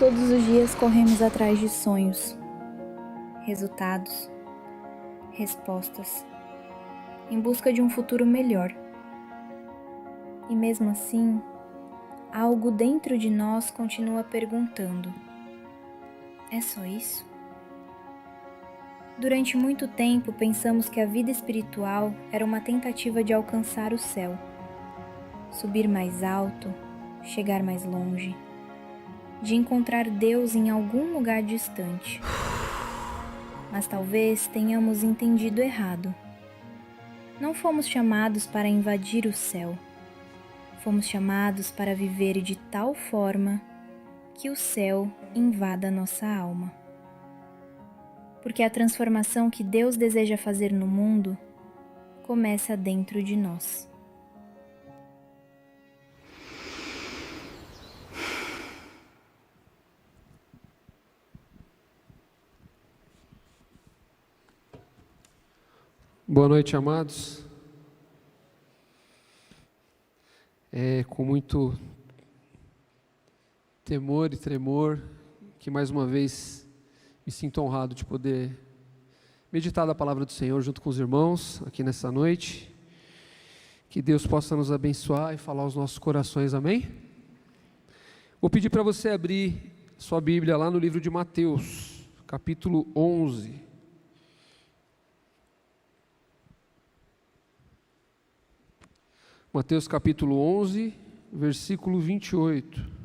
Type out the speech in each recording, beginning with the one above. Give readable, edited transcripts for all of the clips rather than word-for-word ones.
Todos os dias corremos atrás de sonhos, resultados, respostas, em busca de um futuro melhor. E mesmo assim, algo dentro de nós continua perguntando: é só isso? Durante muito tempo pensamos que a vida espiritual era uma tentativa de alcançar o céu, subir mais alto, chegar mais longe, de encontrar Deus em algum lugar distante. Mas talvez tenhamos entendido errado. Não fomos chamados para invadir o céu. Fomos chamados para viver de tal forma que o céu invada nossa alma. Porque a transformação que Deus deseja fazer no mundo começa dentro de nós. Boa noite, amados. É com muito temor e tremor que mais uma vez me sinto honrado de poder meditar da palavra do Senhor junto com os irmãos aqui nessa noite. Que Deus possa nos abençoar e falar aos nossos corações, amém? Vou pedir para você abrir sua Bíblia lá no livro de Mateus, capítulo 11. Mateus capítulo 11, versículo 28.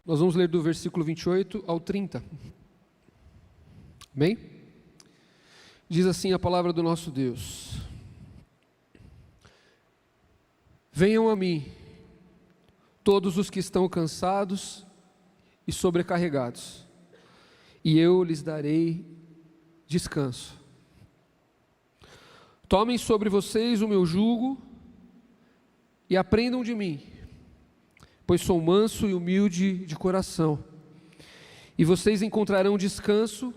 Nós vamos ler do versículo 28 ao 30. Amém? Diz assim a palavra do nosso Deus: Venham a mim, todos os que estão cansados e sobrecarregados, e eu lhes darei descanso. Tomem sobre vocês o meu jugo e aprendam de mim, pois sou manso e humilde de coração, e vocês encontrarão descanso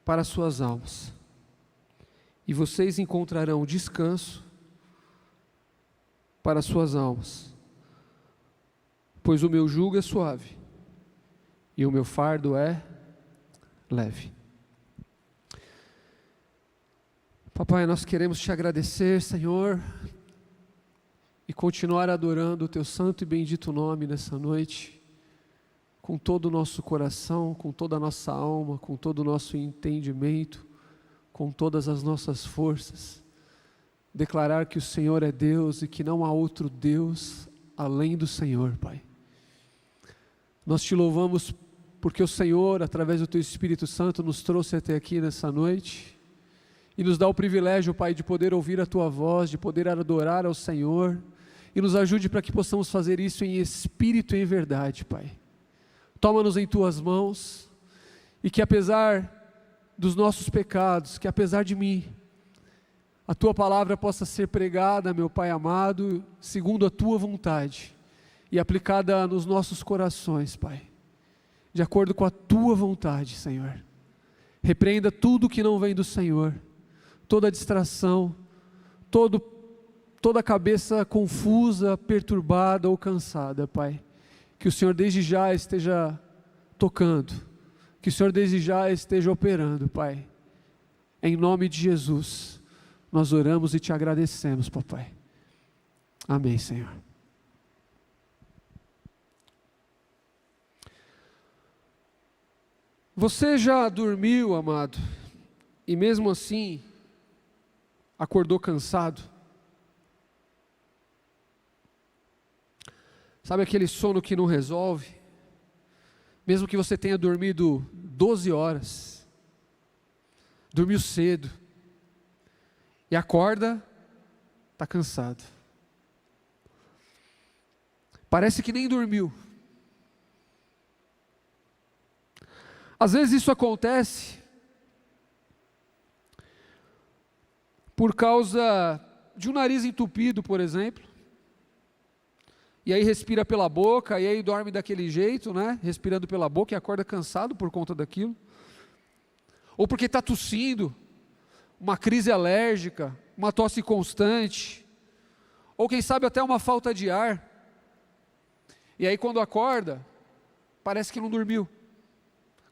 para as suas almas. E vocês encontrarão descanso para as suas almas, pois o meu jugo é suave e o meu fardo é leve. Papai, nós queremos te agradecer, Senhor, e continuar adorando o teu santo e bendito nome nessa noite, com todo o nosso coração, com toda a nossa alma, com todo o nosso entendimento, com todas as nossas forças. Declarar que o Senhor é Deus e que não há outro Deus além do Senhor, Pai. Nós te louvamos porque o Senhor, através do teu Espírito Santo, nos trouxe até aqui nessa noite e nos dá o privilégio, Pai, de poder ouvir a tua voz, de poder adorar ao Senhor, e nos ajude para que possamos fazer isso em espírito e em verdade, Pai. Toma-nos em tuas mãos e que, apesar dos nossos pecados, que apesar de mim, a tua palavra possa ser pregada, meu Pai amado, segundo a tua vontade e aplicada nos nossos corações, Pai, de acordo com a tua vontade, Senhor. Repreenda tudo que não vem do Senhor, toda distração, toda a cabeça confusa, perturbada ou cansada, Pai. Que o Senhor desde já esteja tocando, que o Senhor desde já esteja operando, Pai. Em nome de Jesus, nós oramos e te agradecemos, papai. Amém, Senhor. Você já dormiu, amado, e mesmo assim acordou cansado? Sabe aquele sono que não resolve? Mesmo que você tenha dormido 12 horas, dormiu cedo, e acorda, está cansado. Parece que nem dormiu. Às vezes isso acontece por causa de um nariz entupido, por exemplo, e aí respira pela boca, e aí dorme daquele jeito, né? Respirando pela boca e acorda cansado por conta daquilo. Ou porque está tossindo, uma crise alérgica, uma tosse constante, ou quem sabe até uma falta de ar. E aí quando acorda, parece que não dormiu,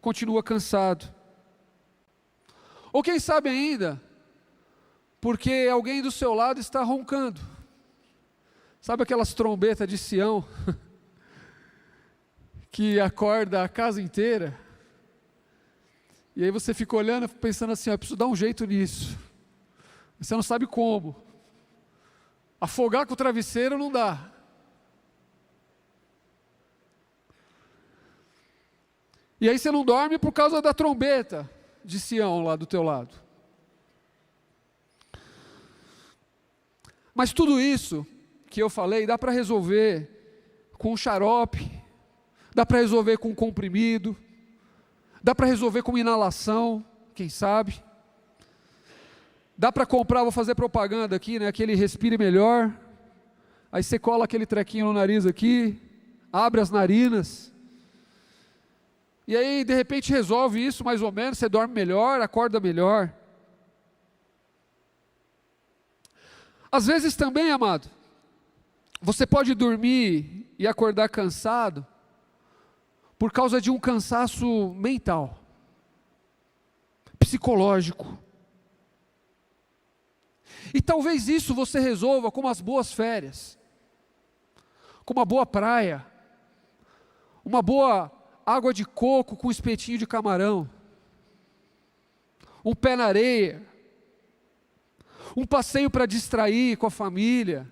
continua cansado. Ou quem sabe ainda, porque alguém do seu lado está roncando. Sabe aquelas trombetas de Sião, que acorda a casa inteira? E aí você fica olhando, pensando assim, eu preciso dar um jeito nisso. Você não sabe como. Afogar com o travesseiro não dá. E aí você não dorme por causa da trombeta de Sião lá do teu lado. Mas tudo isso que eu falei dá para resolver com xarope, dá para resolver com comprimido, dá para resolver com inalação, quem sabe. Dá para comprar, vou fazer propaganda aqui, né, aquele Respire Melhor. Aí você cola aquele trequinho no nariz aqui, abre as narinas. E aí de repente resolve isso mais ou menos, você dorme melhor, acorda melhor. Às vezes também, amado, você pode dormir e acordar cansado por causa de um cansaço mental, psicológico. E talvez isso você resolva com umas boas férias, com uma boa praia, uma boa água de coco com espetinho de camarão, um pé na areia, um passeio para distrair com a família.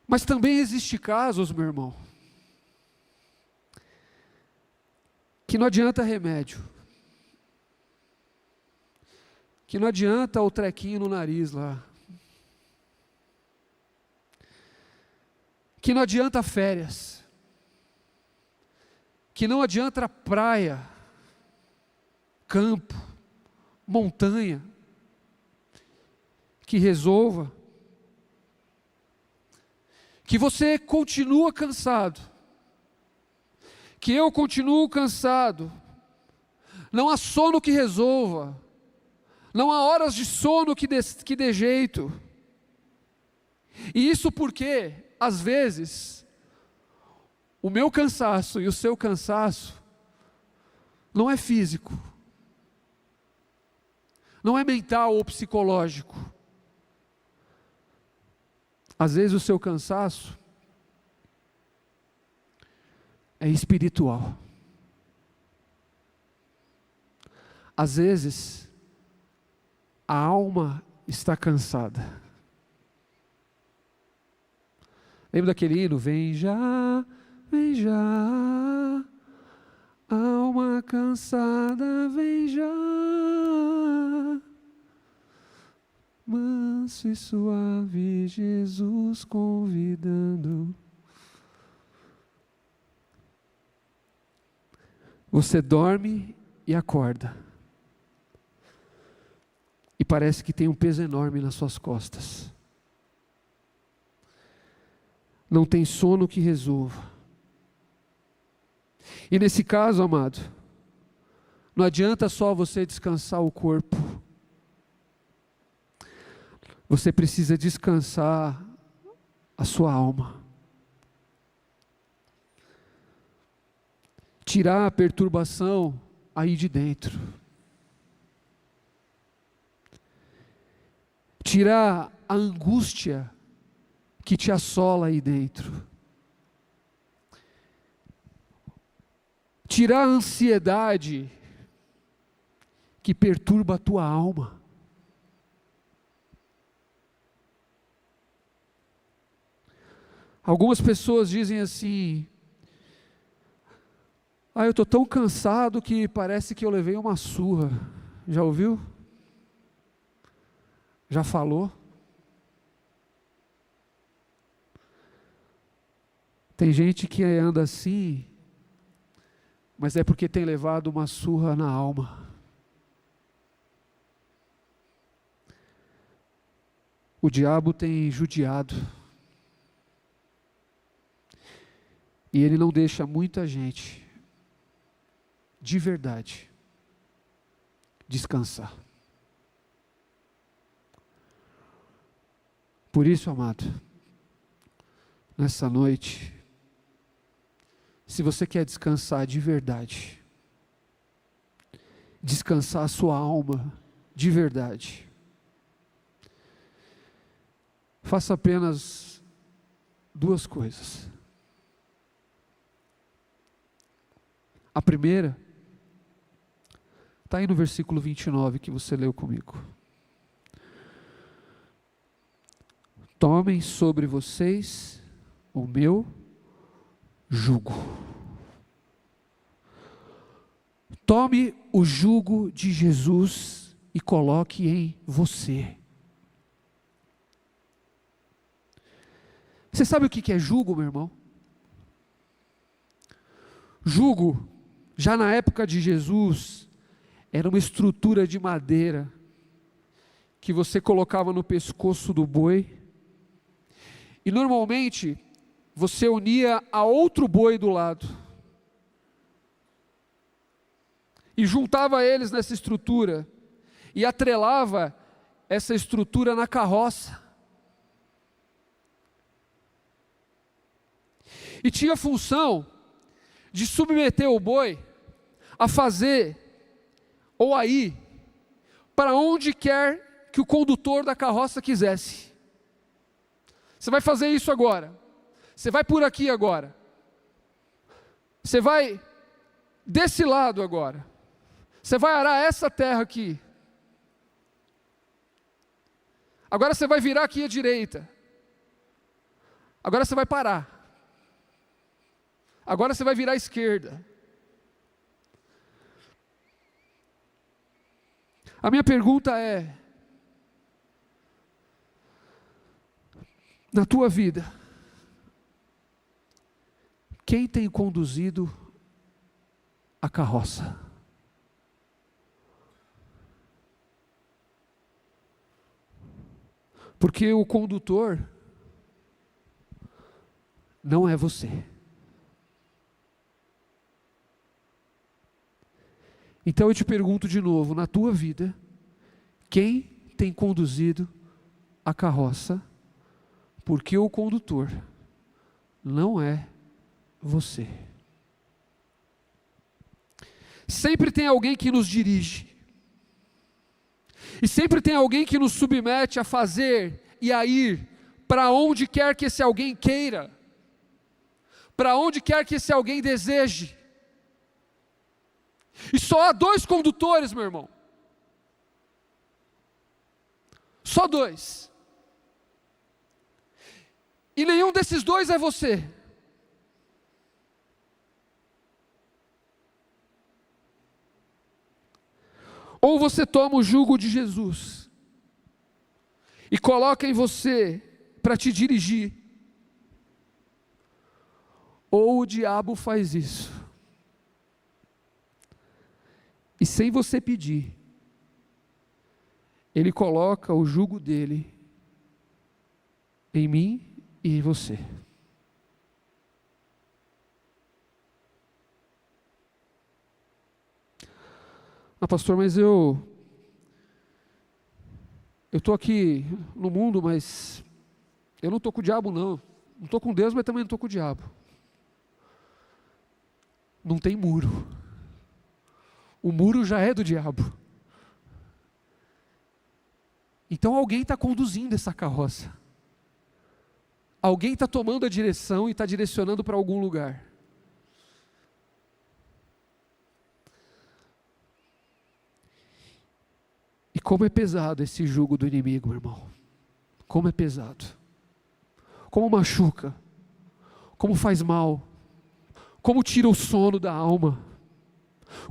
Mas também existe casos, meu irmão, que não adianta remédio, que não adianta o trequinho no nariz lá, que não adianta férias, que não adianta praia, campo, montanha, que resolva, que você continua cansado, que eu continuo cansado, não há sono que resolva, não há horas de sono que dê jeito. E isso porque, às vezes, o meu cansaço e o seu cansaço não é físico, não é mental ou psicológico. Às vezes o seu cansaço é espiritual. Às vezes, a alma está cansada. Lembra daquele hino? Vem já, alma cansada, vem já, manso e suave, Jesus convidando. Você dorme e acorda, e parece que tem um peso enorme nas suas costas. Não tem sono que resolva. E nesse caso, amado, não adianta só você descansar o corpo. Você precisa descansar a sua alma. Tirar a perturbação aí de dentro. Tirar a angústia que te assola aí dentro. Tirar a ansiedade que perturba a tua alma. Algumas pessoas dizem assim: eu estou tão cansado que parece que eu levei uma surra. Já ouviu? Já falou? Tem gente que anda assim, mas é porque tem levado uma surra na alma. o diabo tem judiado. E ele não deixa muita gente, de verdade, descansar. Por isso, amado, nessa noite, se você quer descansar de verdade, descansar a sua alma de verdade, faça apenas duas coisas. A primeira está aí no versículo 29 que você leu comigo. Tomem sobre vocês o meu jugo. Tome o jugo de Jesus e coloque em você. Você sabe o que é jugo, meu irmão? Jugo, já na época de Jesus, era uma estrutura de madeira que você colocava no pescoço do boi. E normalmente, você unia a outro boi do lado. E juntava eles nessa estrutura. E atrelava essa estrutura na carroça. E tinha a função de submeter o boi a fazer ou a ir para onde quer que o condutor da carroça quisesse. Você vai fazer isso agora. Você vai por aqui agora. Você vai desse lado agora. Você vai arar essa terra aqui. Agora você vai virar aqui à direita. Agora você vai parar. Agora você vai virar à esquerda. A minha pergunta é: na tua vida, quem tem conduzido a carroça? Porque o condutor não é você. Então eu te pergunto de novo, na tua vida, quem tem conduzido a carroça? Porque o condutor não é você. Sempre tem alguém que nos dirige. E sempre tem alguém que nos submete a fazer e a ir para onde quer que esse alguém queira. Para onde quer que esse alguém deseje. E só há dois condutores, meu irmão. Só dois. E nenhum desses dois é você. Ou você toma o jugo de Jesus e coloca em você para te dirigir, ou o diabo faz isso. E sem você pedir, ele coloca o jugo dele em mim e em você. Ah, pastor, mas eu estou aqui no mundo, mas eu não estou com o diabo não. Não estou com Deus, mas também não estou com o diabo. Não tem muro. O muro já é do diabo. Então alguém está conduzindo essa carroça. Alguém está tomando a direção e está direcionando para algum lugar. E como é pesado esse jugo do inimigo, meu irmão. Como é pesado. Como machuca. Como faz mal. Como tira o sono da alma.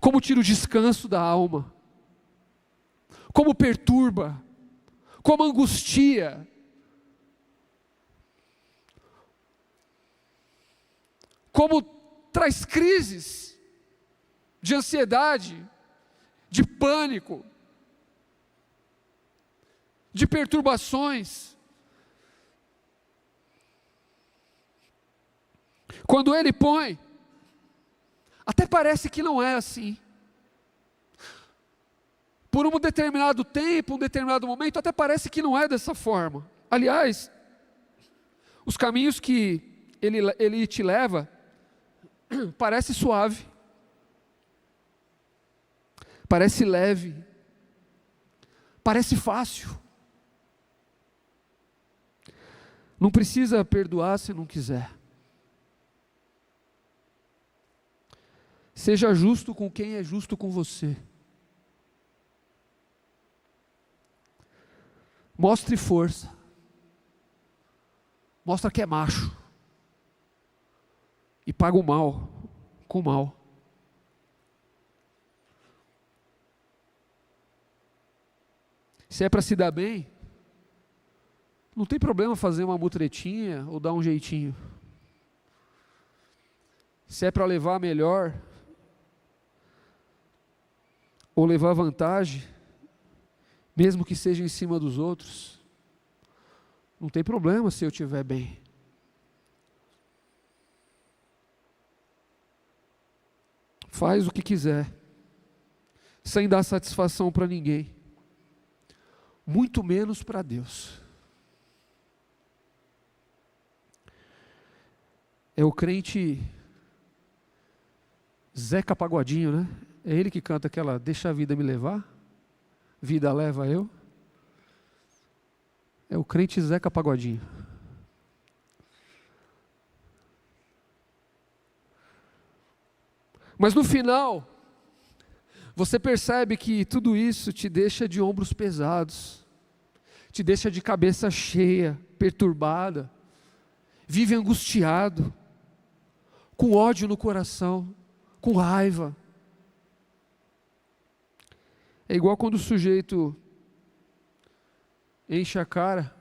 Como tira o descanso da alma. Como perturba. Como angustia. Como traz crises de ansiedade, de pânico, de perturbações. Quando Ele põe, até parece que não é assim. Por um determinado tempo, um determinado momento, até parece que não é dessa forma. Aliás, os caminhos que Ele te leva, parece suave, parece leve, parece fácil. Não precisa perdoar se não quiser. Seja justo com quem é justo com você. Mostre força. Mostra que é macho. E paga o mal com o mal. Se é para se dar bem, não tem problema fazer uma mutretinha ou dar um jeitinho. Se é para levar melhor, ou levar vantagem, mesmo que seja em cima dos outros, não tem problema se eu estiver bem. Faz o que quiser, sem dar satisfação para ninguém, muito menos para Deus. É o crente Zeca Pagodinho, né? É ele que canta aquela "Deixa a vida me levar, vida leva eu". É o crente Zeca Pagodinho. Mas no final, você percebe que tudo isso te deixa de ombros pesados, te deixa de cabeça cheia, perturbada, vive angustiado, com ódio no coração, com raiva. É igual quando o sujeito enche a cara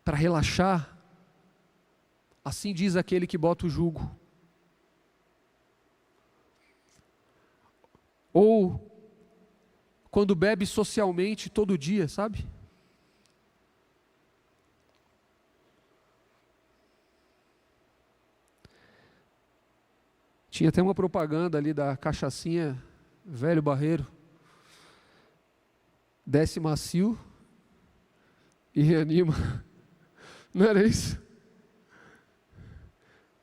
para relaxar, assim diz aquele que bota o jugo. Ou quando bebe socialmente todo dia, sabe? Tinha até uma propaganda ali da cachaçinha Velho Barreiro. Desce macio e reanima. Não era isso?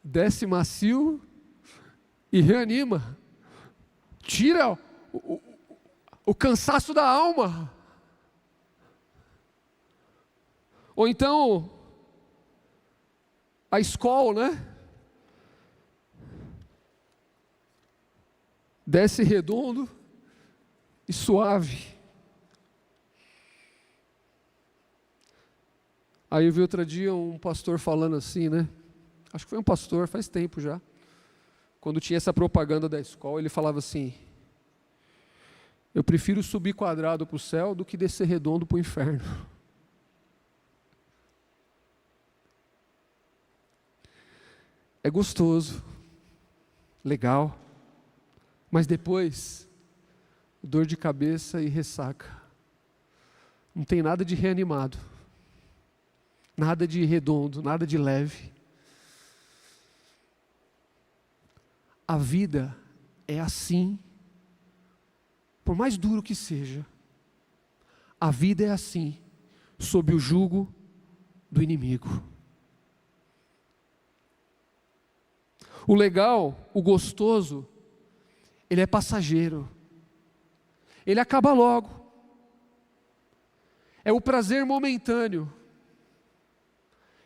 Desce macio e reanima. Tira o cansaço da alma. Ou então, a escola, né? Desce redondo e suave. Aí eu vi outro dia um pastor falando assim, né? Acho que foi um pastor, faz tempo já. Quando tinha essa propaganda da escola, ele falava assim: eu prefiro subir quadrado para o céu do que descer redondo para o inferno. É gostoso, legal, mas depois, dor de cabeça e ressaca. Não tem nada de reanimado, nada de redondo, nada de leve. A vida é assim, por mais duro que seja, a vida é assim, sob o jugo do inimigo. O legal, o gostoso, ele é passageiro. Ele acaba logo. É o prazer momentâneo.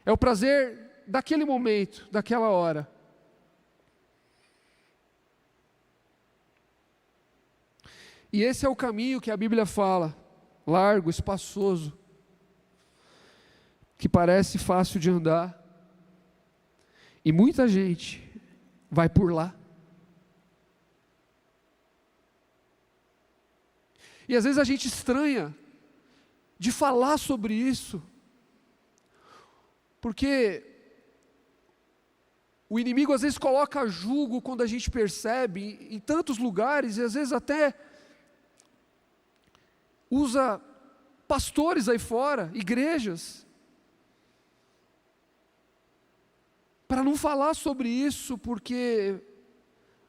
É o prazer daquele momento, daquela hora. E esse é o caminho que a Bíblia fala, largo, espaçoso, que parece fácil de andar. E muita gente vai por lá. E às vezes a gente estranha de falar sobre isso, porque o inimigo às vezes coloca jugo quando a gente percebe, em tantos lugares, e às vezes até usa pastores aí fora, igrejas, para não falar sobre isso, porque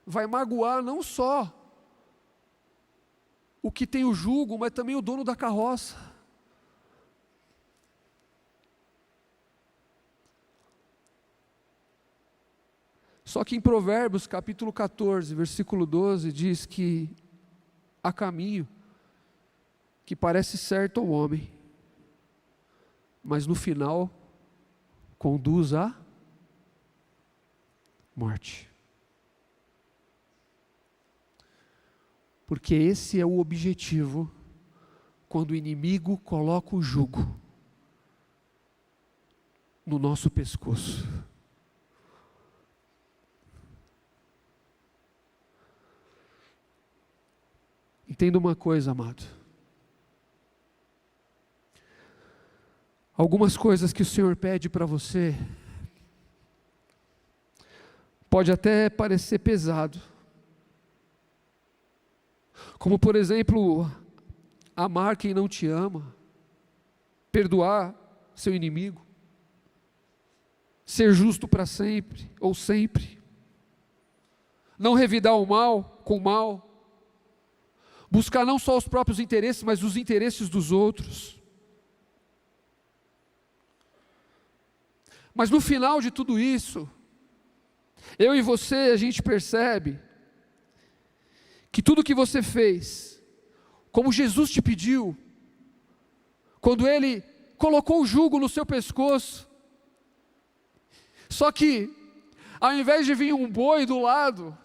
vai magoar não só o que tem o jugo, mas também o dono da carroça. Só que em Provérbios, capítulo 14, versículo 12, diz que há caminho que parece certo ao homem, mas no final conduz à morte. Porque esse é o objetivo quando o inimigo coloca o jugo no nosso pescoço. Entenda uma coisa, amado. Algumas coisas que o Senhor pede para você, pode até parecer pesado. Como, por exemplo, amar quem não te ama, perdoar seu inimigo, ser justo para sempre ou sempre, não revidar o mal com o mal, buscar não só os próprios interesses, mas os interesses dos outros. Mas no final de tudo isso, eu e você, a gente percebe que tudo que você fez, como Jesus te pediu, quando Ele colocou o jugo no seu pescoço, só que, ao invés de vir um boi do lado,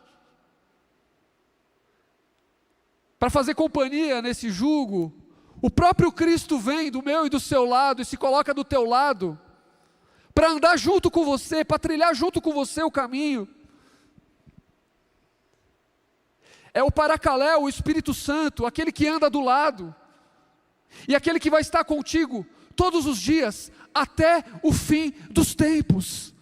para fazer companhia nesse jugo, o próprio Cristo vem do meu e do seu lado e se coloca do teu lado, para andar junto com você, para trilhar junto com você o caminho. É o Paracaléu, o Espírito Santo, aquele que anda do lado, e aquele que vai estar contigo todos os dias, até o fim dos tempos.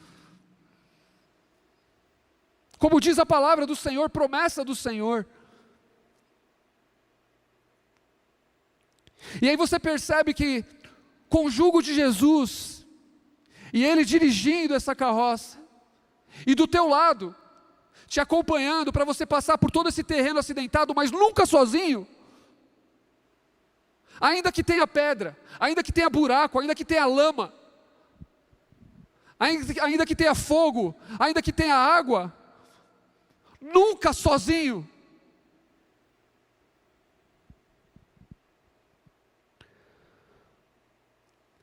Como diz a palavra do Senhor, promessa do Senhor. E aí você percebe que, com o jugo de Jesus, e Ele dirigindo essa carroça, e do teu lado, te acompanhando para você passar por todo esse terreno acidentado, mas nunca sozinho. Ainda que tenha pedra, ainda que tenha buraco, ainda que tenha lama, ainda que tenha fogo, ainda que tenha água, nunca sozinho.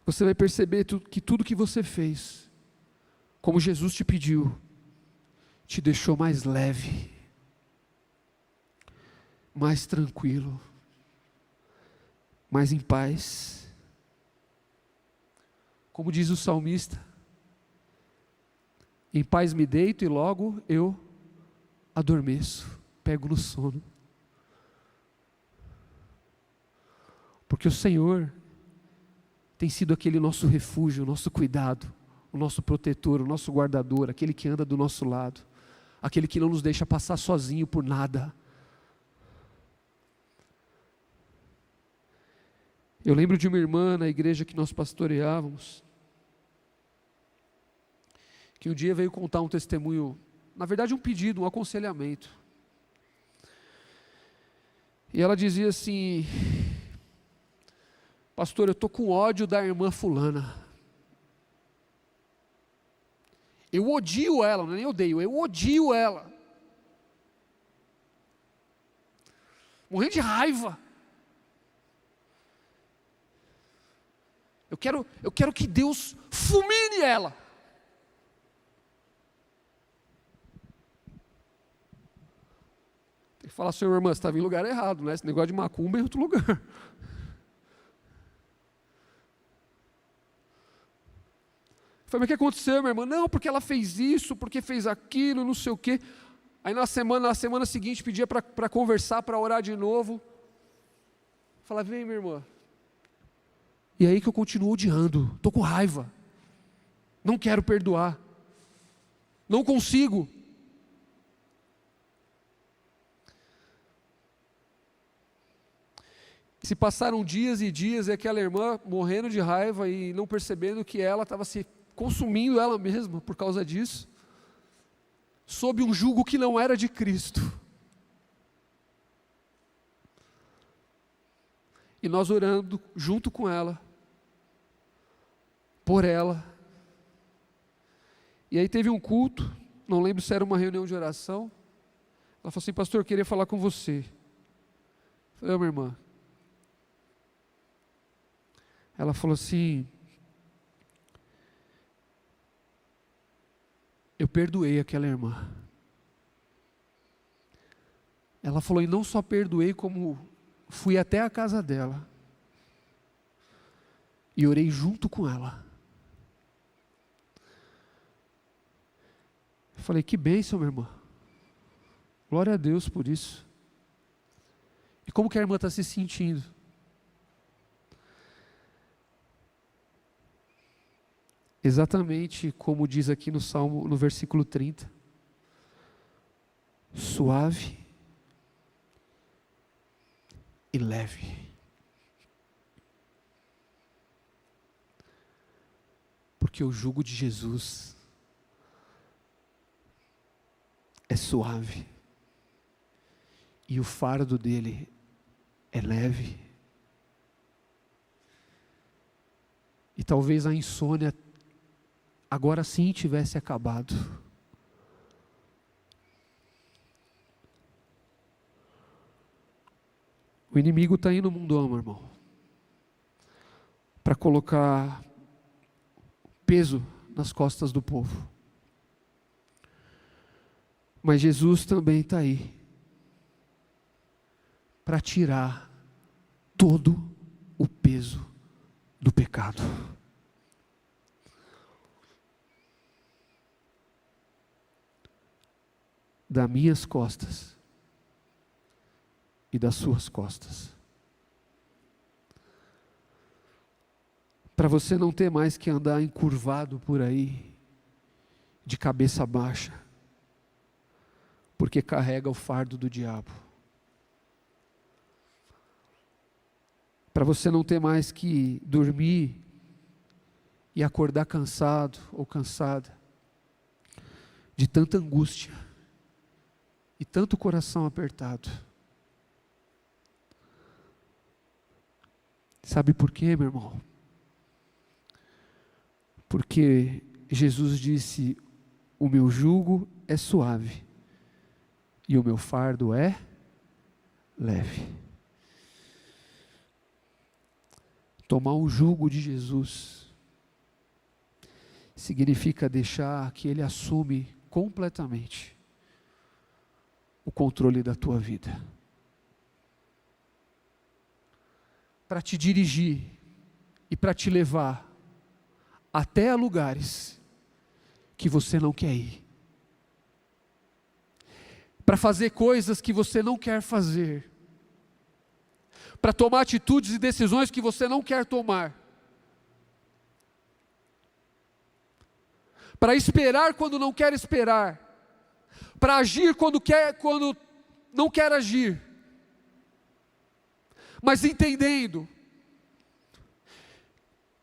Você vai perceber que tudo que você fez, como Jesus te pediu, te deixou mais leve, mais tranquilo, mais em paz. Como diz o salmista, em paz me deito e logo eu adormeço, pego no sono. Porque o Senhor tem sido aquele nosso refúgio, o nosso cuidado, o nosso protetor, o nosso guardador, aquele que anda do nosso lado, aquele que não nos deixa passar sozinho por nada. Eu lembro de uma irmã na igreja que nós pastoreávamos, que um dia veio contar um testemunho, na verdade um pedido, um aconselhamento. E ela dizia assim: pastor, eu estou com ódio da irmã fulana. Eu odio ela, não é nem odeio, eu odio ela. Morrendo de raiva. Eu quero que Deus fulmine ela. Tem que falar, senhor, irmã, você estava em lugar errado, né? Esse negócio de macumba é em outro lugar. Falei, mas o que aconteceu, minha irmã? Não, porque ela fez isso, porque fez aquilo, não sei o quê. Aí na semana seguinte pedia para conversar, para orar de novo. Falei, vem minha irmã. E aí que eu continuo odiando, estou com raiva. Não quero perdoar. Não consigo. Se passaram dias e dias e aquela irmã morrendo de raiva e não percebendo que ela estava se consumindo ela mesma por causa disso, sob um jugo que não era de Cristo. E nós orando junto com ela, por ela. E aí teve um culto, não lembro se era uma reunião de oração. Ela falou assim: pastor, eu queria falar com você. Eu falei: minha irmã. Ela falou assim: eu perdoei aquela irmã. Ela falou: e não só perdoei, como fui até a casa dela e orei junto com ela. Eu falei: que bênção, minha irmã. Glória a Deus por isso. E como que a irmã está se sentindo? Exatamente como diz aqui no Salmo, no versículo 30. Suave e leve. Porque o jugo de Jesus é suave e o fardo dele é leve. E talvez a insônia agora sim tivesse acabado. O inimigo está aí no mundão, meu irmão, para colocar peso nas costas do povo. Mas Jesus também está aí para tirar todo o peso do pecado. Das minhas costas e das suas costas. Para você não ter mais que andar encurvado por aí, de cabeça baixa, porque carrega o fardo do diabo. Para você não ter mais que dormir e acordar cansado ou cansada, de tanta angústia e tanto coração apertado. Sabe por quê, meu irmão? Porque Jesus disse: o meu jugo é suave e o meu fardo é leve. Tomar o jugo de Jesus significa deixar que Ele assume completamente o controle da tua vida, para te dirigir e para te levar até a lugares que você não quer ir, para fazer coisas que você não quer fazer, para tomar atitudes e decisões que você não quer tomar, para esperar quando não quer esperar, para agir quando não quer agir, mas entendendo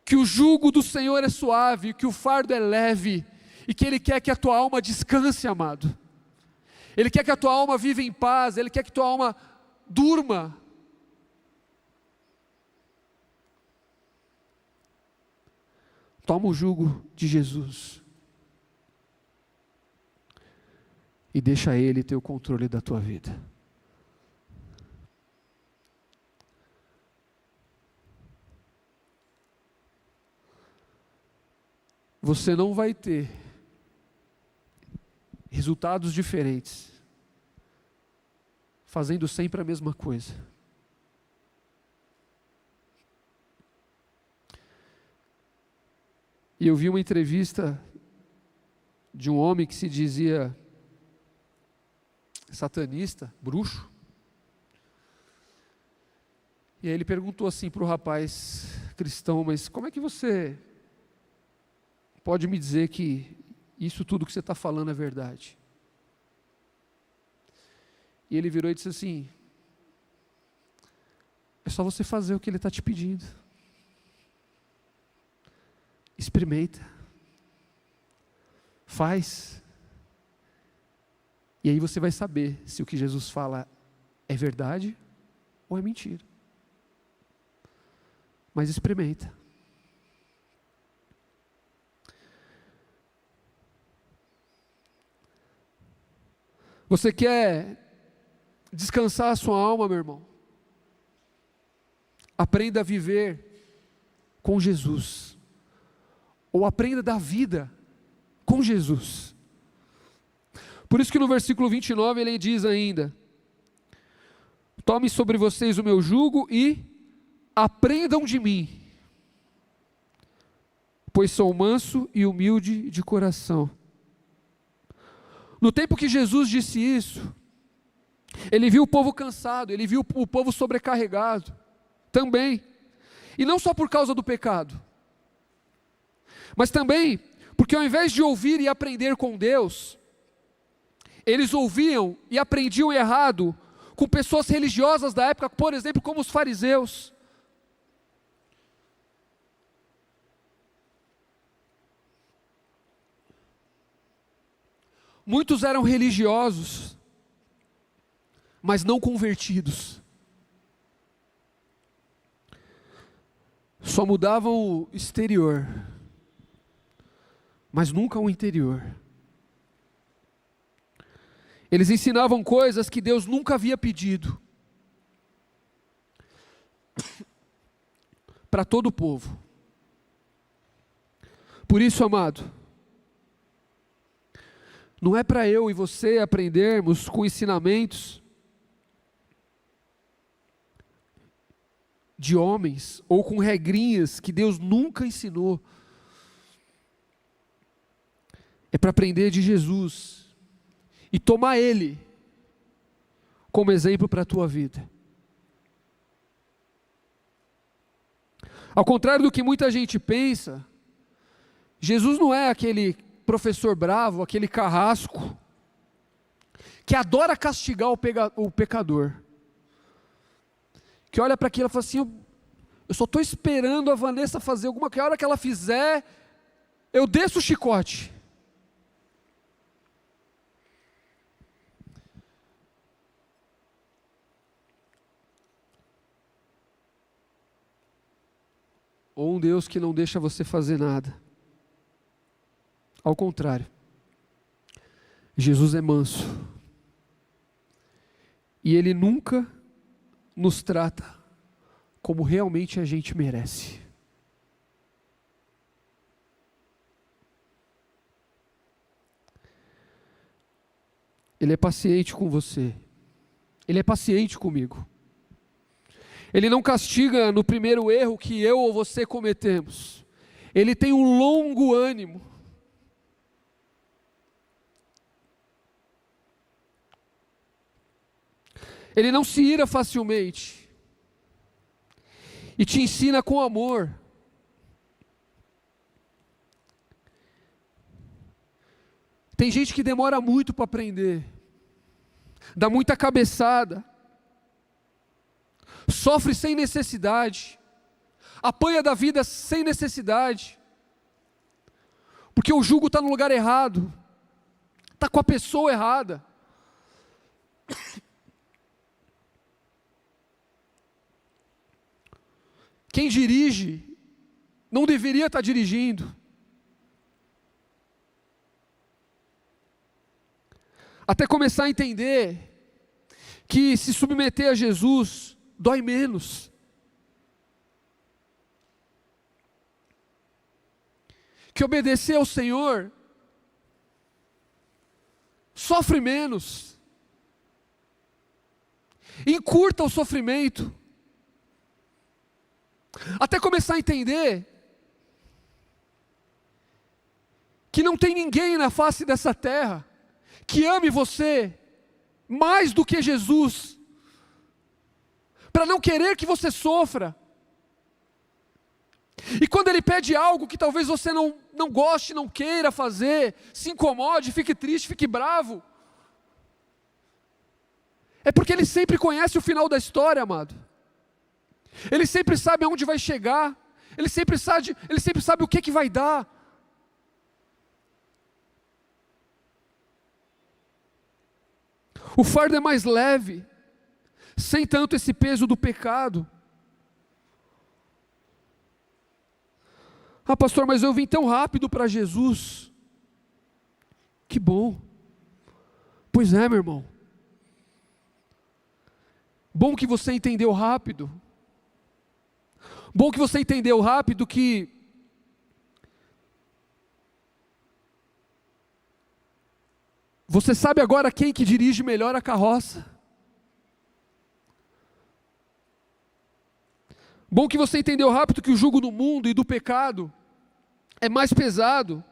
que o jugo do Senhor é suave, que o fardo é leve, e que Ele quer que a tua alma descanse, amado. Ele quer que a tua alma viva em paz, Ele quer que a tua alma durma. Toma o jugo de Jesus e deixa Ele ter o controle da tua vida. Você não vai ter resultados diferentes fazendo sempre a mesma coisa. E eu vi uma entrevista de um homem que se dizia satanista, bruxo. E aí ele perguntou assim para o rapaz cristão: mas como é que você pode me dizer que isso tudo que você está falando é verdade? E ele virou e disse assim: é só você fazer o que Ele está te pedindo. Experimenta. faz. E aí você vai saber se o que Jesus fala é verdade ou é mentira. Mas experimenta. Você quer descansar a sua alma, meu irmão? Aprenda a viver com Jesus. Ou aprenda a dar vida com Jesus. Por isso que no versículo 29 ele diz ainda: tome sobre vocês o meu jugo e aprendam de mim, pois sou manso e humilde de coração. No tempo que Jesus disse isso, ele viu o povo cansado, ele viu o povo sobrecarregado também, e não só por causa do pecado, mas também porque ao invés de ouvir e aprender com Deus, eles ouviam e aprendiam errado com pessoas religiosas da época, por exemplo, como os fariseus. Muitos eram religiosos, mas não convertidos. Só mudavam o exterior, mas nunca o interior. Eles ensinavam coisas que Deus nunca havia pedido para todo o povo. Por isso, amado, não é para eu e você aprendermos com ensinamentos de homens ou com regrinhas que Deus nunca ensinou. É para aprender de Jesus e tomar Ele como exemplo para a tua vida. Ao contrário do que muita gente pensa, Jesus não é aquele professor bravo, aquele carrasco, que adora castigar o pecador, que olha para aquilo e fala assim: eu só estou esperando a Vanessa fazer alguma coisa, a hora que ela fizer, eu desço o chicote. Ou um Deus que não deixa você fazer nada. Ao contrário, Jesus é manso, e Ele nunca nos trata como realmente a gente merece. Ele é paciente com você, Ele é paciente comigo. Ele não castiga no primeiro erro que eu ou você cometemos. Ele tem um longo ânimo. Ele não se ira facilmente, e te ensina com amor. Tem gente que demora muito para aprender, dá muita cabeçada, sofre sem necessidade, apanha da vida sem necessidade, porque o jugo está no lugar errado, está com a pessoa errada. Quem dirige não deveria estar dirigindo. Até começar a entender que se submeter a Jesus dói menos. Que obedecer ao Senhor sofre menos. Encurta o sofrimento. Até começar a entender que não tem ninguém na face dessa terra que ame você mais do que Jesus, para não querer que você sofra. E quando Ele pede algo que talvez você não goste, não queira fazer, se incomode, fique triste, fique bravo, é porque Ele sempre conhece o final da história, amado. Ele sempre sabe aonde vai chegar, Ele sempre sabe o que vai dar. O fardo é mais leve, sem tanto esse peso do pecado. Ah, pastor, mas eu vim tão rápido para Jesus. Que bom. Pois é, meu irmão. Bom que você entendeu rápido. Bom que você entendeu rápido que você sabe agora quem que dirige melhor a carroça. Bom que você entendeu rápido que o jugo do mundo e do pecado é mais pesado,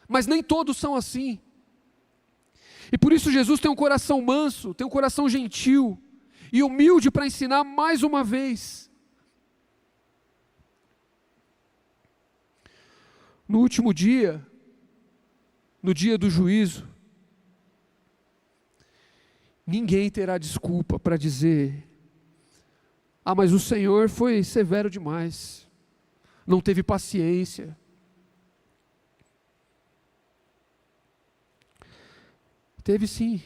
mas nem todos são assim. E por isso Jesus tem um coração manso, tem um coração gentil e humilde para ensinar mais uma vez. No último dia, no dia do juízo, ninguém terá desculpa para dizer: ah, mas o Senhor foi severo demais, não teve paciência. Teve sim,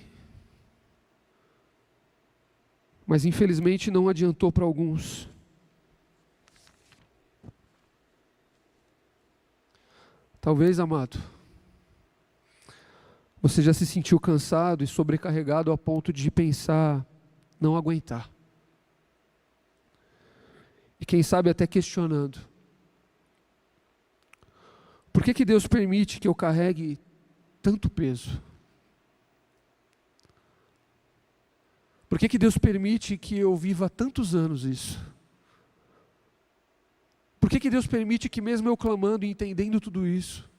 mas infelizmente não adiantou para alguns. Talvez, amado, você já se sentiu cansado e sobrecarregado a ponto de pensar, não aguentar. E quem sabe até questionando: por que Deus permite que eu carregue tanto peso? Por que Deus permite que eu viva tantos anos isso? Por que Deus permite que mesmo eu clamando e entendendo tudo isso,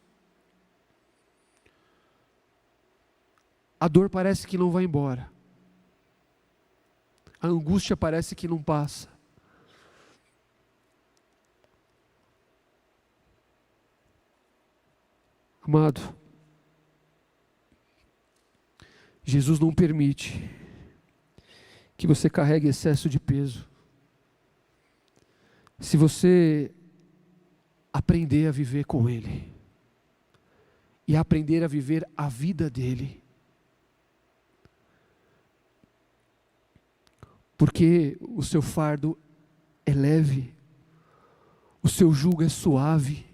a dor parece que não vai embora, a angústia parece que não passa? Amado, Jesus não permite que você carregue excesso de peso. Se você aprender a viver com Ele, e aprender a viver a vida dEle, porque o seu fardo é leve, o seu jugo é suave.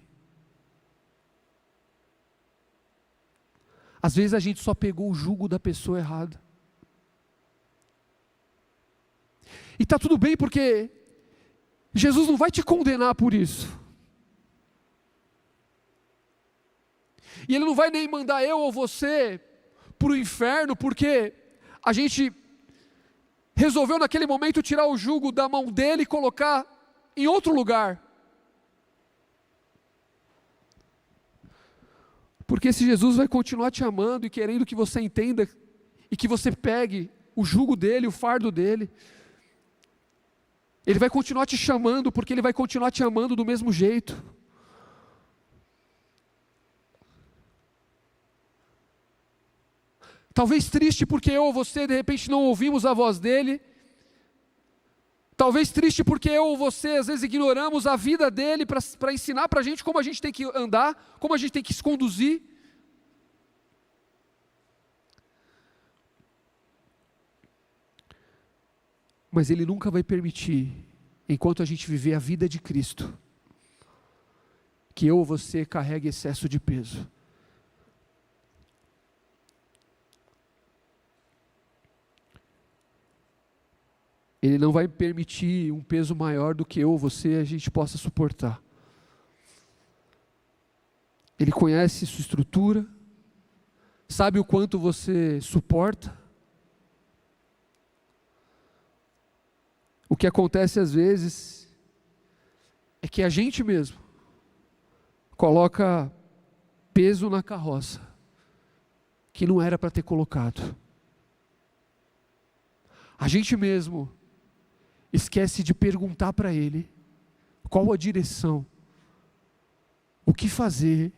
Às vezes a gente só pegou o jugo da pessoa errada. E está tudo bem, porque Jesus não vai te condenar por isso. E Ele não vai nem mandar eu ou você para o inferno, porque a gente resolveu naquele momento tirar o jugo da mão dele e colocar em outro lugar. Porque se Jesus vai continuar te amando e querendo que você entenda e que você pegue o jugo dele, o fardo dele, Ele vai continuar te chamando, porque Ele vai continuar te amando do mesmo jeito. Talvez triste porque eu ou você de repente não ouvimos a voz dEle. Talvez triste porque eu ou você às vezes ignoramos a vida dEle para ensinar para a gente como a gente tem que andar, como a gente tem que se conduzir. Mas Ele nunca vai permitir, enquanto a gente viver a vida de Cristo, que eu ou você carregue excesso de peso. Ele não vai permitir um peso maior do que eu ou você a gente possa suportar. Ele conhece sua estrutura, sabe o quanto você suporta. O que acontece às vezes é que a gente mesmo coloca peso na carroça que não era para ter colocado. A gente mesmo esquece de perguntar para Ele qual a direção, o que fazer,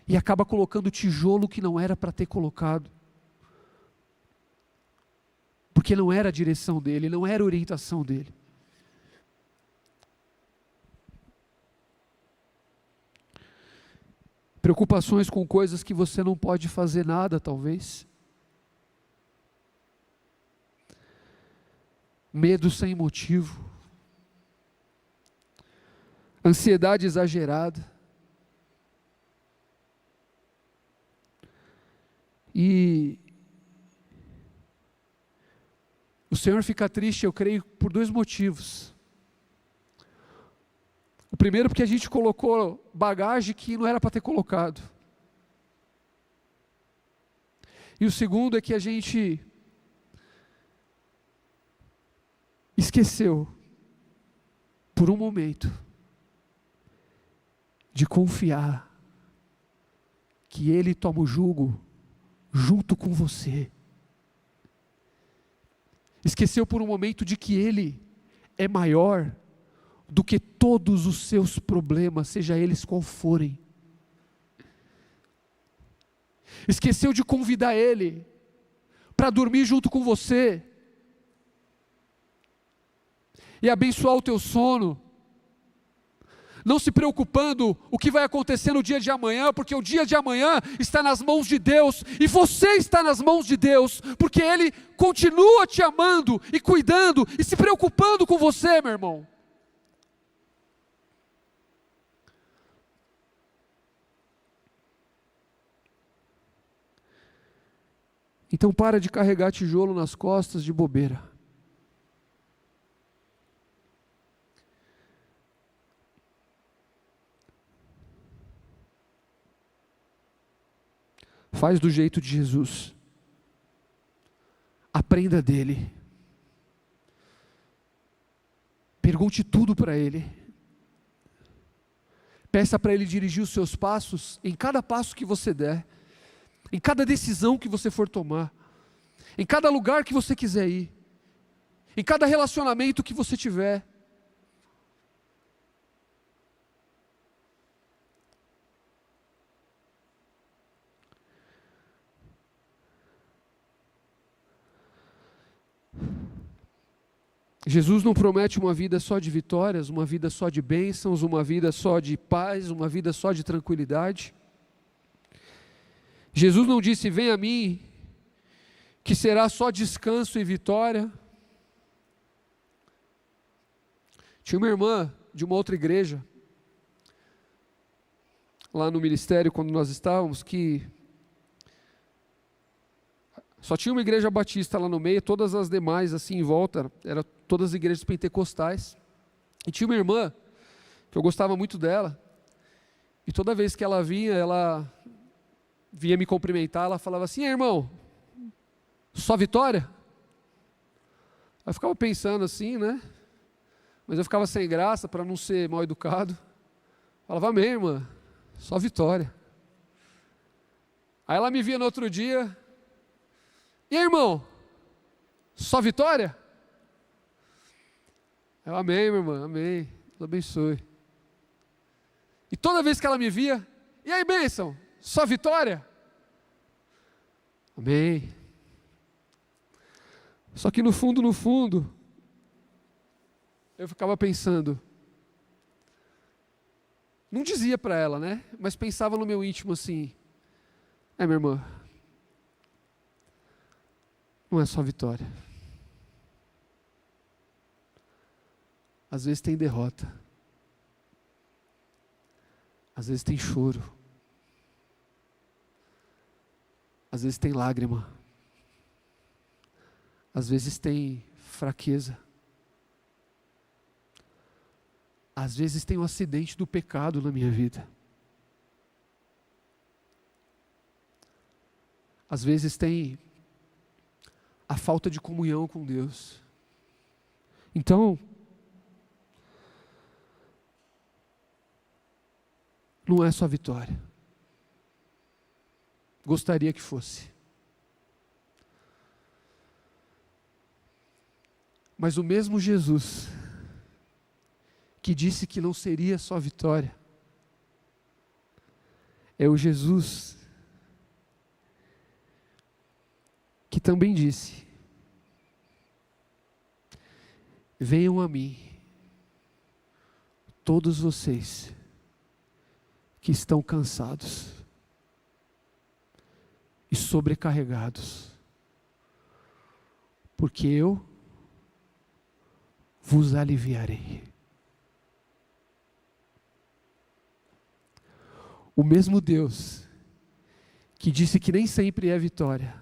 e acaba colocando tijolo que não era para ter colocado. Porque não era a direção dele, não era a orientação dele. Preocupações com coisas que você não pode fazer nada, talvez. medo sem motivo, ansiedade exagerada. E o Senhor fica triste, eu creio, por 2 motivos. O primeiro, porque a gente colocou bagagem que não era para ter colocado. E o segundo é que a gente esqueceu, por um momento, de confiar que Ele toma o jugo junto com você. Esqueceu por um momento de que Ele é maior do que todos os seus problemas, seja eles qual forem. Esqueceu de convidar Ele para dormir junto com você e abençoar o teu sono, não se preocupando o que vai acontecer no dia de amanhã, porque o dia de amanhã está nas mãos de Deus, e você está nas mãos de Deus, porque Ele continua te amando, e cuidando, e se preocupando com você, meu irmão. Então para de carregar tijolo nas costas de bobeira. Faz do jeito de Jesus. Aprenda dele. Pergunte tudo para Ele. Peça para Ele dirigir os seus passos, em cada passo que você der, em cada decisão que você for tomar, em cada lugar que você quiser ir, em cada relacionamento que você tiver. Jesus não promete uma vida só de vitórias, uma vida só de bênçãos, uma vida só de paz, uma vida só de tranquilidade. Jesus não disse: vem a mim, que será só descanso e vitória. Tinha uma irmã de uma outra igreja, lá no ministério, quando nós estávamos, que só tinha uma igreja batista lá no meio, todas as demais assim em volta, eram todas as igrejas pentecostais. E tinha uma irmã, que eu gostava muito dela, e toda vez que ela vinha me cumprimentar, ela falava assim: irmão, só vitória? Eu ficava pensando assim, né? Mas eu ficava sem graça para não ser mal educado. Falava: amém, irmã, só vitória. Aí ela me via no outro dia: e aí, irmão, só vitória? Eu: amém, minha irmã, amém, Deus abençoe. E toda vez que ela me via: e aí, bênção, só vitória? Amém. Só que no fundo, eu ficava pensando, não dizia para ela, né? Mas pensava no meu íntimo assim: minha irmã, não é só vitória. Às vezes tem derrota. Às vezes tem choro. Às vezes tem lágrima. Às vezes tem fraqueza. Às vezes tem um acidente do pecado na minha vida. Às vezes tem a falta de comunhão com Deus. Então, não é só vitória. Gostaria que fosse. Mas o mesmo Jesus que disse que não seria só vitória, é o Jesus que também disse: venham a mim, todos vocês que estão cansados e sobrecarregados, porque eu vos aliviarei. O mesmo Deus que disse que nem sempre é vitória,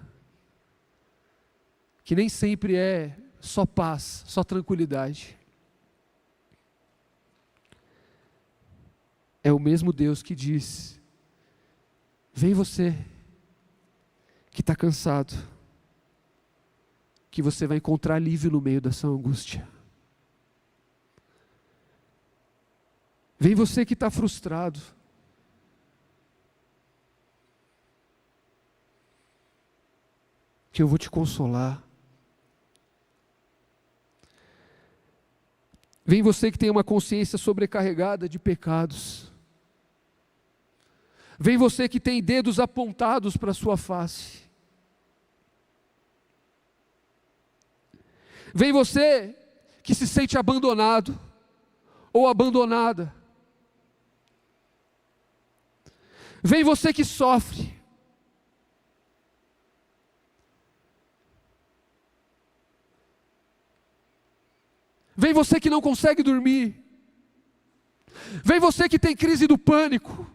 que nem sempre é só paz, só tranquilidade, é o mesmo Deus que diz: vem você que está cansado, que você vai encontrar alívio no meio dessa angústia. Vem você que está frustrado, que eu vou te consolar. Vem você que tem uma consciência sobrecarregada de pecados. Vem você que tem dedos apontados para a sua face. Vem você que se sente abandonado ou abandonada. Vem você que sofre. Vem você que não consegue dormir. Vem você que tem crise do pânico,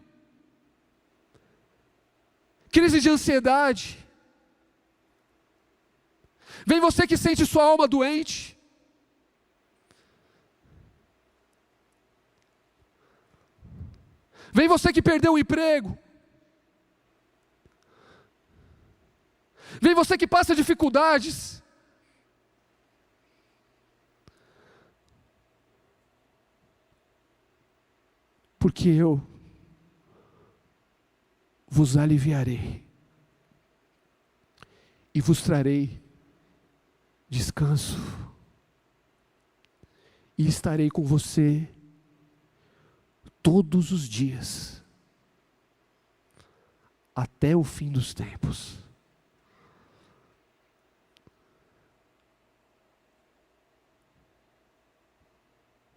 crise de ansiedade. Vem você que sente sua alma doente. Vem você que perdeu o emprego. Vem você que passa dificuldades. Porque eu vos aliviarei e vos trarei descanso, e estarei com você todos os dias, até o fim dos tempos.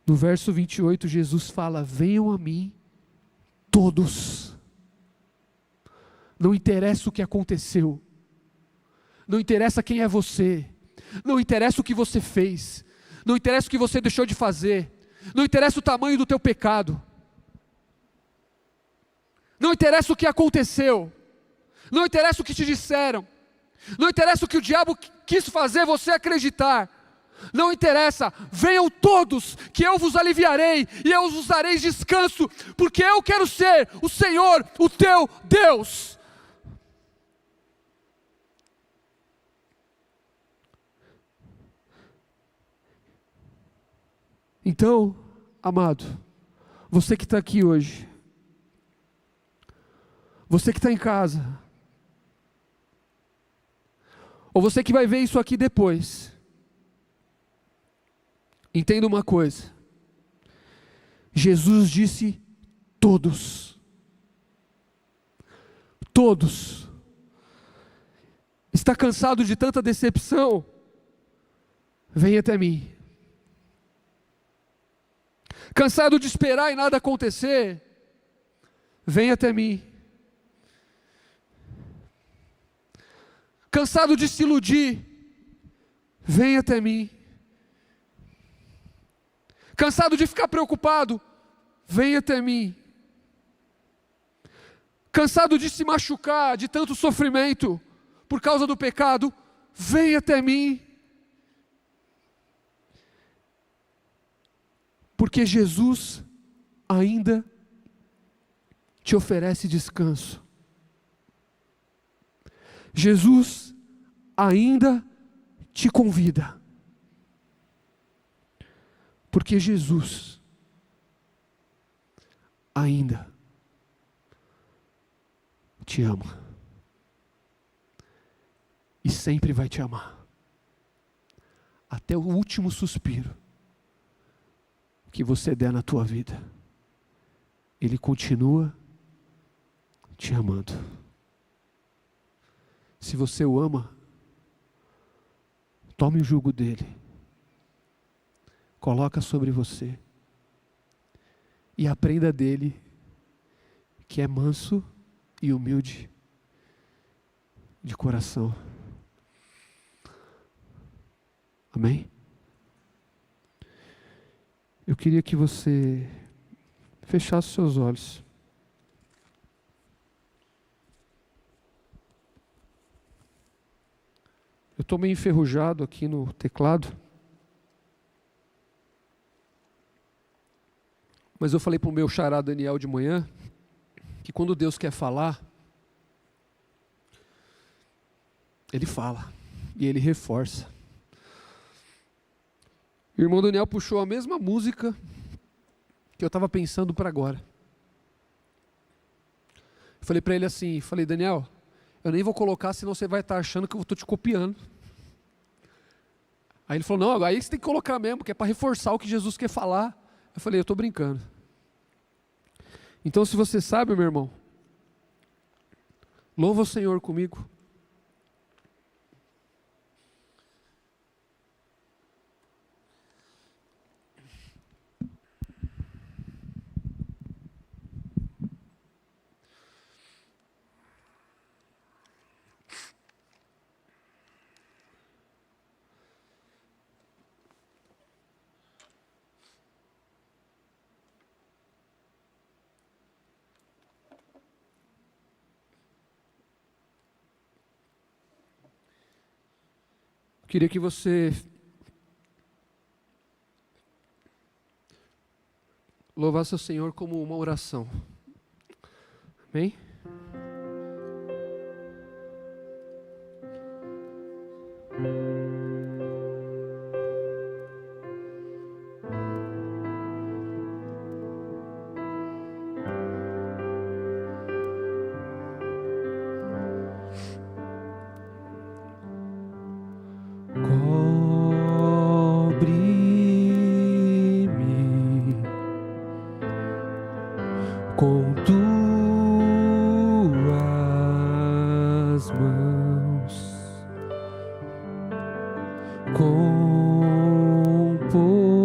No verso 28, Jesus fala: venham a mim todos. Não interessa o que aconteceu, não interessa quem é você, não interessa o que você fez, não interessa o que você deixou de fazer, não interessa o tamanho do teu pecado, não interessa o que aconteceu, não interessa o que te disseram, não interessa o que o diabo quis fazer você acreditar. Não interessa, venham todos, que eu vos aliviarei, e eu vos darei descanso, porque eu quero ser o Senhor, o teu Deus. Então, amado, você que está aqui hoje, você que está em casa, ou você que vai ver isso aqui depois, entenda uma coisa: Jesus disse todos. Todos. Está cansado de tanta decepção? Venha até mim. Cansado de esperar e nada acontecer? Venha até mim. Cansado de se iludir? Venha até mim. Cansado de ficar preocupado? Venha até mim. Cansado de se machucar, de tanto sofrimento por causa do pecado? Venha até mim. Porque Jesus ainda te oferece descanso. Jesus ainda te convida. Porque Jesus ainda te ama. E sempre vai te amar. Até o último suspiro que você der na tua vida, Ele continua te amando. Se você o ama, tome o jugo dele, coloca sobre você e aprenda dele, que é manso e humilde de coração. Amém? Eu queria que você fechasse os seus olhos. Eu estou meio enferrujado aqui no teclado. Mas eu falei para o meu xará Daniel de manhã, que quando Deus quer falar, Ele fala, e Ele reforça. O irmão Daniel puxou a mesma música que eu estava pensando para agora. Eu falei para ele assim, Daniel, eu nem vou colocar, senão você vai estar achando que eu estou te copiando. Aí ele falou, não, aí você tem que colocar mesmo, que é para reforçar o que Jesus quer falar. Eu falei, eu estou brincando. Então, se você sabe, meu irmão, louva o Senhor comigo. Queria que você louvasse o Senhor como uma oração. Amém? Cobre-me com tuas mãos, com poder,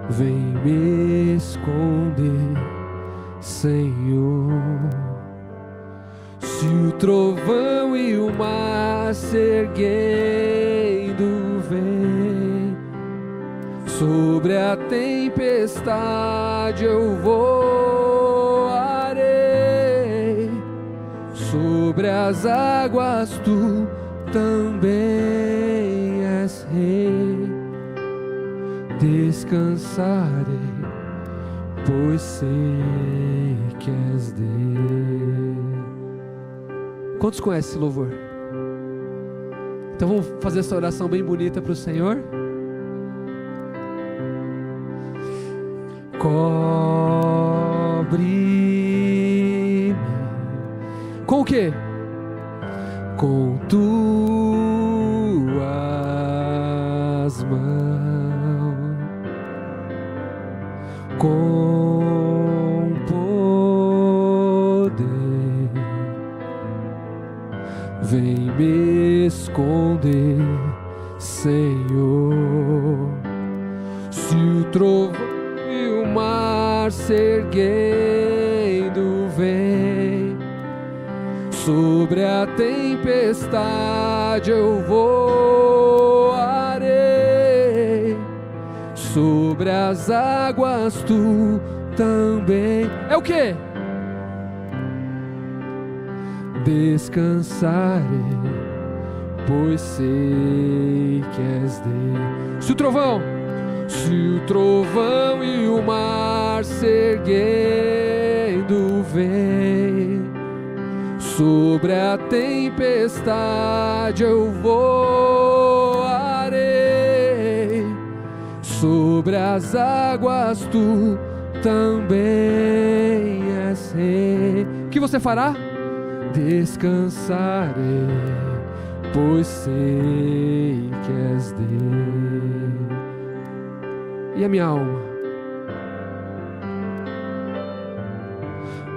vem me esconder, Senhor. Se o trovão e o mar se erguendo vem, sobre a tempestade eu voarei, sobre as águas tu também és rei. Descansarei, pois sei que és Deus. Quantos conhecem esse louvor? Então vamos fazer essa oração bem bonita para o Senhor. Cobre-me com o quê? Com tuas mãos, com poder, vem me esconder, Senhor. Se o trovão e o mar se erguendo vem, sobre a tempestade eu voarei, sobre as águas tu também. É o quê? Descansarei, pois sei que és Deus. Se o trovão e o mar se erguendo vem, sobre a tempestade eu voarei, sobre as águas tu também és rei. O que você fará? Descansarei, pois sei que és Deus. E a minha alma?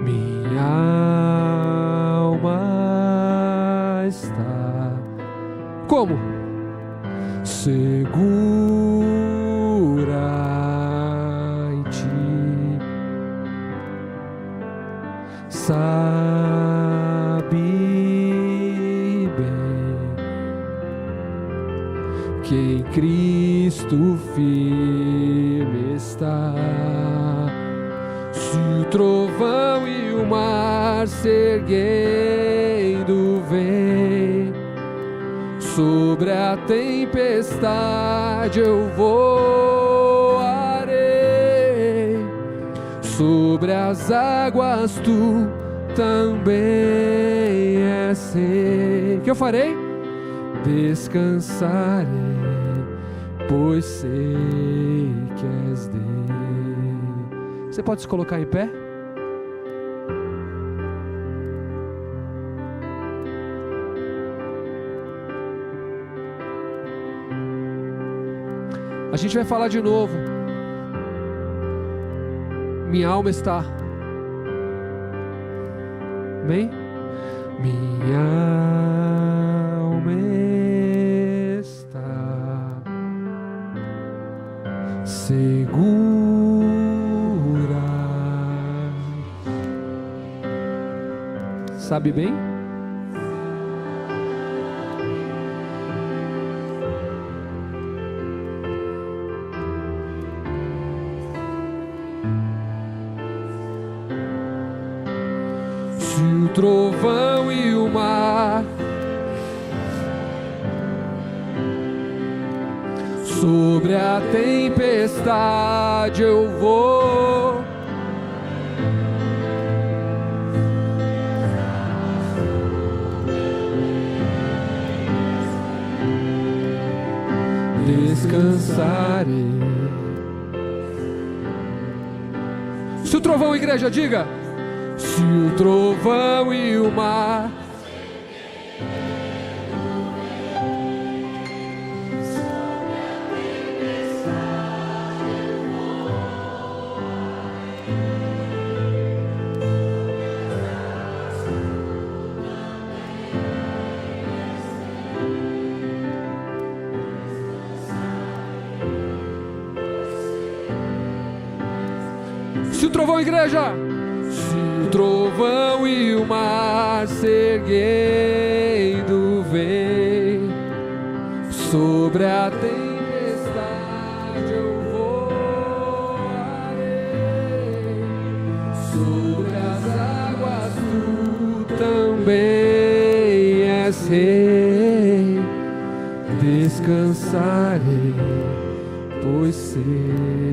Minha alma está como? Segura em ti, sabe bem que trovão e o mar se erguendo vem, sobre a tempestade eu voarei, sobre as águas tu também és rei. O que eu farei? Descansarei, pois sei que és Deus. Você pode se colocar em pé? A gente vai falar de novo. Minha alma está. Amém? Minha alma está segura. Sabe bem? Se o trovão e o mar sobre a tempestade eu vou, descansarei. Se o trovão, igreja, diga. Se o trovão e o mar se o trovão, igreja, se o trovão e o mar se erguendo vem, sobre a tempestade eu voarei, sobre as águas tu também és rei, descansarei, pois sei